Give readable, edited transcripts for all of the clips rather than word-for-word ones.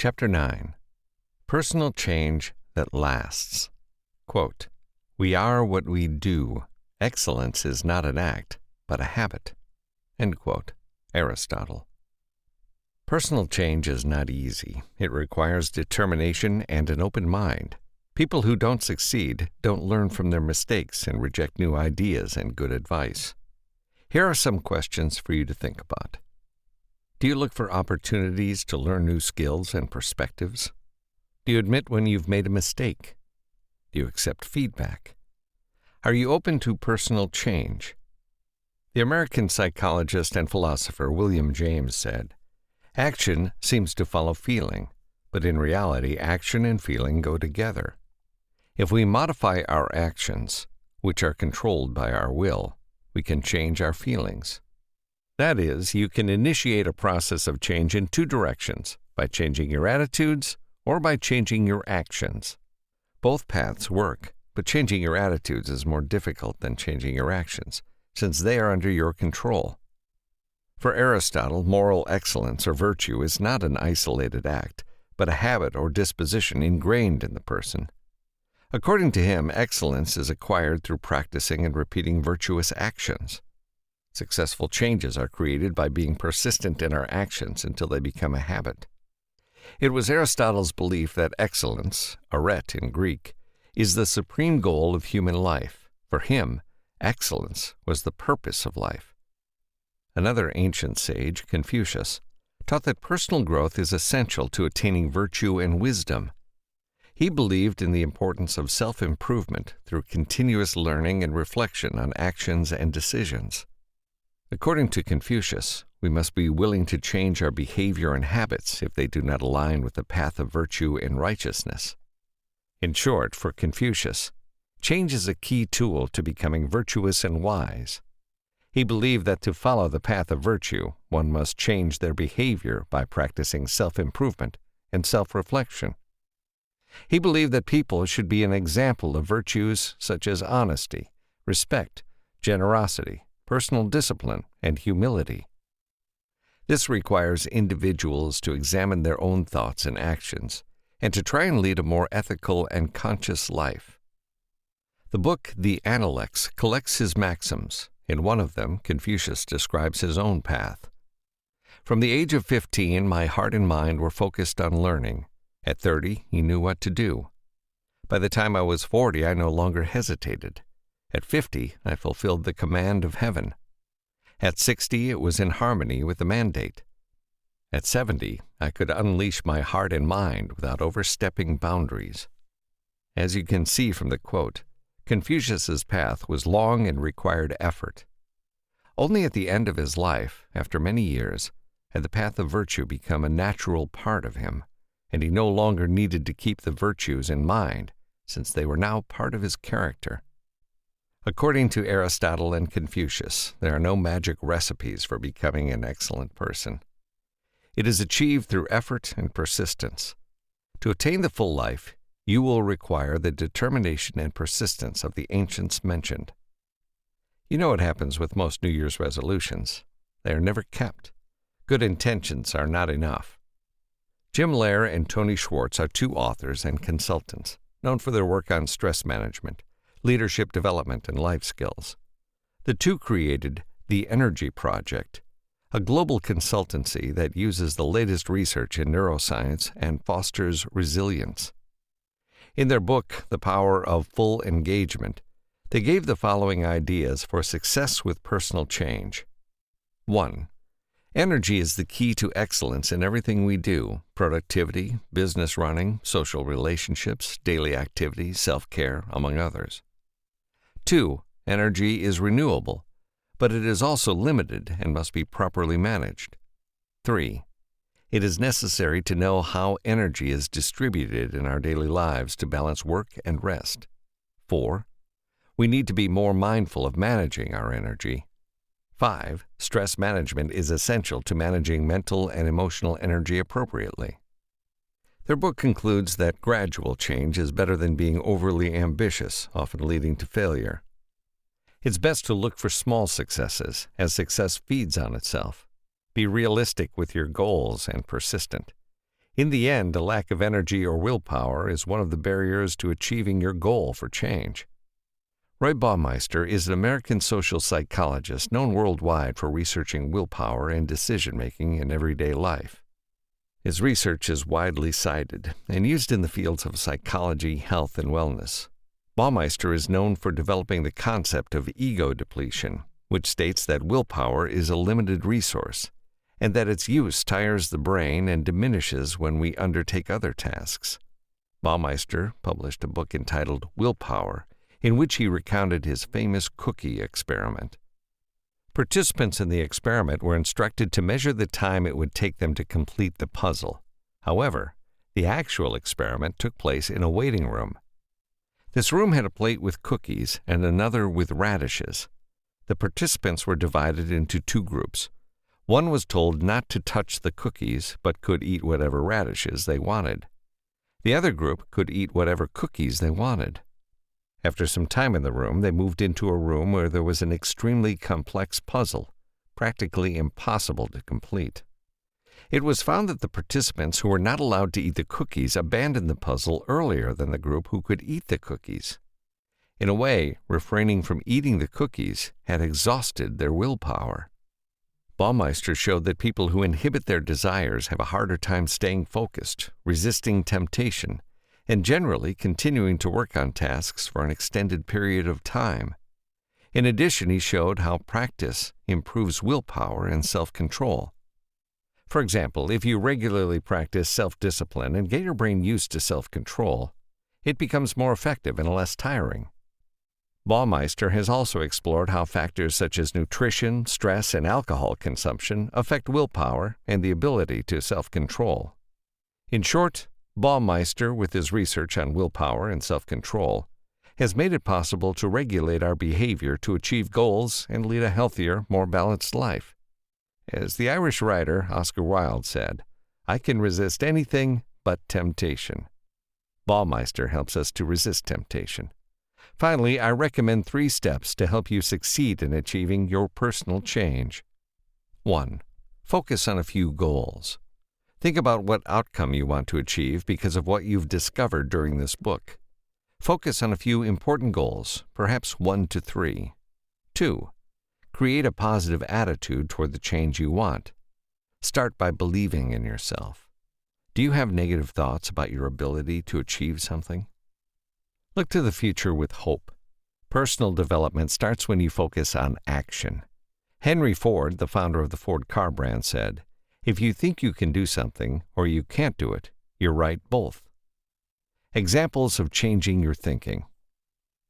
Chapter 9. Personal Change That Lasts. Quote, "We are what we do. Excellence is not an act, but a habit." End quote. Aristotle. Personal change is not easy. It requires determination and an open mind. People who don't succeed don't learn from their mistakes and reject new ideas and good advice. Here are some questions for you to think about. Do you look for opportunities to learn new skills and perspectives? Do you admit when you've made a mistake? Do you accept feedback? Are you open to personal change? The American psychologist and philosopher William James said, "Action seems to follow feeling, but in reality, action and feeling go together. If we modify our actions, which are controlled by our will, we can change our feelings." That is, you can initiate a process of change in two directions, by changing your attitudes or by changing your actions. Both paths work, but changing your attitudes is more difficult than changing your actions, since they are under your control. For Aristotle, moral excellence or virtue is not an isolated act, but a habit or disposition ingrained in the person. According to him, excellence is acquired through practicing and repeating virtuous actions. Successful changes are created by being persistent in our actions until they become a habit. It was Aristotle's belief that excellence, aret in Greek, is the supreme goal of human life. For him, excellence was the purpose of life. Another ancient sage, Confucius, taught that personal growth is essential to attaining virtue and wisdom. He believed in the importance of self-improvement through continuous learning and reflection on actions and decisions. According to Confucius, we must be willing to change our behavior and habits if they do not align with the path of virtue and righteousness. In short, for Confucius, change is a key tool to becoming virtuous and wise. He believed that to follow the path of virtue, one must change their behavior by practicing self-improvement and self-reflection. He believed that people should be an example of virtues such as honesty, respect, generosity, personal discipline, and humility. This requires individuals to examine their own thoughts and actions, and to try and lead a more ethical and conscious life. The book The Analects collects his maxims. In one of them, Confucius describes his own path. "From the age of 15, my heart and mind were focused on learning. At 30, he knew what to do. By the time I was 40, I no longer hesitated. At 50, I fulfilled the command of heaven. At 60, it was in harmony with the mandate. At 70, I could unleash my heart and mind without overstepping boundaries." As you can see from the quote, Confucius's path was long and required effort. Only at the end of his life, after many years, had the path of virtue become a natural part of him, and he no longer needed to keep the virtues in mind, since they were now part of his character. According to Aristotle and Confucius, there are no magic recipes for becoming an excellent person. It is achieved through effort and persistence. To attain the full life, you will require the determination and persistence of the ancients mentioned. You know what happens with most New Year's resolutions. They are never kept. Good intentions are not enough. Jim Loehr and Tony Schwartz are two authors and consultants, known for their work on stress management, leadership development, and life skills. The two created The Energy Project, a global consultancy that uses the latest research in neuroscience and fosters resilience. In their book, The Power of Full Engagement, they gave the following ideas for success with personal change. 1. Energy is the key to excellence in everything we do: productivity, business running, social relationships, daily activities, self-care, among others. 2. Energy is renewable, but it is also limited and must be properly managed. 3. It is necessary to know how energy is distributed in our daily lives to balance work and rest. 4. We need to be more mindful of managing our energy. 5. Stress management is essential to managing mental and emotional energy appropriately. Their book concludes that gradual change is better than being overly ambitious, often leading to failure. It's best to look for small successes, as success feeds on itself. Be realistic with your goals and persistent. In the end, a lack of energy or willpower is one of the barriers to achieving your goal for change. Roy Baumeister is an American social psychologist known worldwide for researching willpower and decision-making in everyday life. His research is widely cited and used in the fields of psychology, health, and wellness. Baumeister is known for developing the concept of ego depletion, which states that willpower is a limited resource, and that its use tires the brain and diminishes when we undertake other tasks. Baumeister published a book entitled Willpower, in which he recounted his famous cookie experiment. Participants in the experiment were instructed to measure the time it would take them to complete the puzzle. However, the actual experiment took place in a waiting room. This room had a plate with cookies and another with radishes. The participants were divided into two groups. One was told not to touch the cookies, but could eat whatever radishes they wanted. The other group could eat whatever cookies they wanted. After some time in the room, they moved into a room where there was an extremely complex puzzle, practically impossible to complete. It was found that the participants who were not allowed to eat the cookies abandoned the puzzle earlier than the group who could eat the cookies. In a way, refraining from eating the cookies had exhausted their willpower. Baumeister showed that people who inhibit their desires have a harder time staying focused, resisting temptation, and generally continuing to work on tasks for an extended period of time. In addition, he showed how practice improves willpower and self-control. For example, if you regularly practice self-discipline and get your brain used to self-control, it becomes more effective and less tiring. Baumeister has also explored how factors such as nutrition, stress, and alcohol consumption affect willpower and the ability to self-control. In short, Baumeister, with his research on willpower and self-control, has made it possible to regulate our behavior to achieve goals and lead a healthier, more balanced life. As the Irish writer Oscar Wilde said, "I can resist anything but temptation." Baumeister helps us to resist temptation. Finally, I recommend 3 steps to help you succeed in achieving your personal change. 1. Focus on a few goals. Think about what outcome you want to achieve because of what you've discovered during this book. Focus on a few important goals, perhaps 1 to 3. 2. Create a positive attitude toward the change you want. Start by believing in yourself. Do you have negative thoughts about your ability to achieve something? Look to the future with hope. Personal development starts when you focus on action. Henry Ford, the founder of the Ford car brand, said, "If you think you can do something or you can't do it, you're right both." Examples of changing your thinking.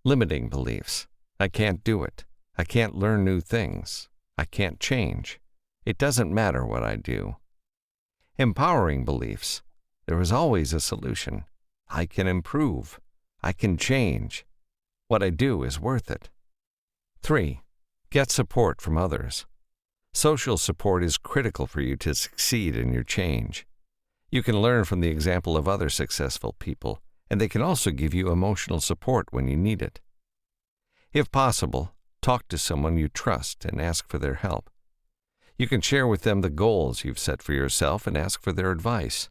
Limiting beliefs. I can't do it. I can't learn new things. I can't change. It doesn't matter what I do. Empowering beliefs. There is always a solution. I can improve. I can change. What I do is worth it. 3. Get support from others. Social support is critical for you to succeed in your change. You can learn from the example of other successful people, and they can also give you emotional support when you need it. If possible, talk to someone you trust and ask for their help. You can share with them the goals you've set for yourself and ask for their advice.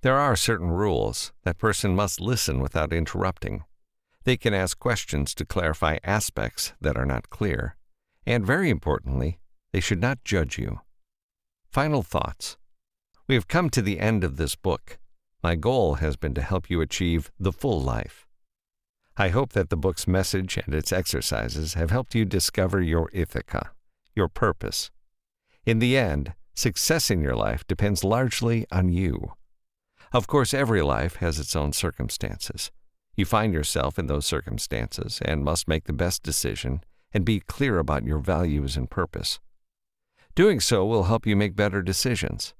There are certain rules. That person must listen without interrupting. They can ask questions to clarify aspects that are not clear. And very importantly, they should not judge you. Final thoughts. We have come to the end of this book. My goal has been to help you achieve the full life. I hope that the book's message and its exercises have helped you discover your Ithaca, your purpose. In the end, success in your life depends largely on you. Of course, every life has its own circumstances. You find yourself in those circumstances and must make the best decision and be clear about your values and purpose. Doing so will help you make better decisions.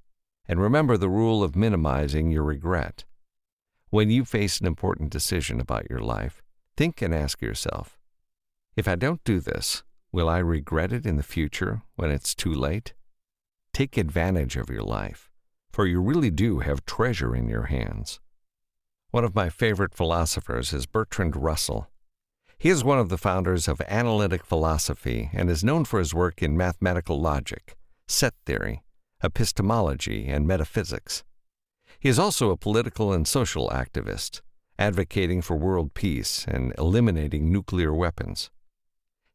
And remember the rule of minimizing your regret. When you face an important decision about your life, think and ask yourself, if I don't do this, will I regret it in the future when it's too late? Take advantage of your life, for you really do have treasure in your hands. One of my favorite philosophers is Bertrand Russell. He is one of the founders of analytic philosophy and is known for his work in mathematical logic, set theory, epistemology, and metaphysics. He is also a political and social activist, advocating for world peace and eliminating nuclear weapons.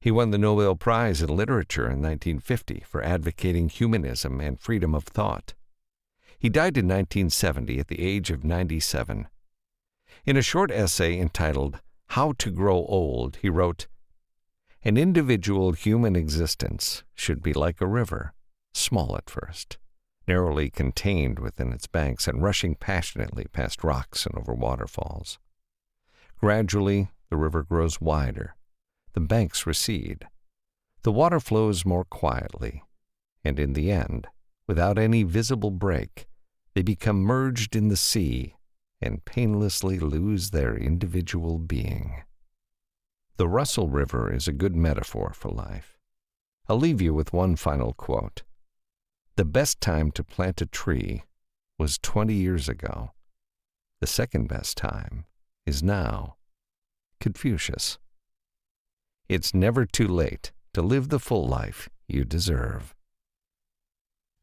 He won the Nobel Prize in Literature in 1950 for advocating humanism and freedom of thought. He died in 1970 at the age of 97. In a short essay entitled How to Grow Old, he wrote, "An individual human existence should be like a river, small at first, narrowly contained within its banks and rushing passionately past rocks and over waterfalls. Gradually, the river grows wider, the banks recede, the water flows more quietly, and in the end, without any visible break, they become merged in the sea and painlessly lose their individual being." The Russell River is a good metaphor for life. I'll leave you with one final quote. "The best time to plant a tree was 20 years ago. The second best time is now." Confucius. It's never too late to live the full life you deserve.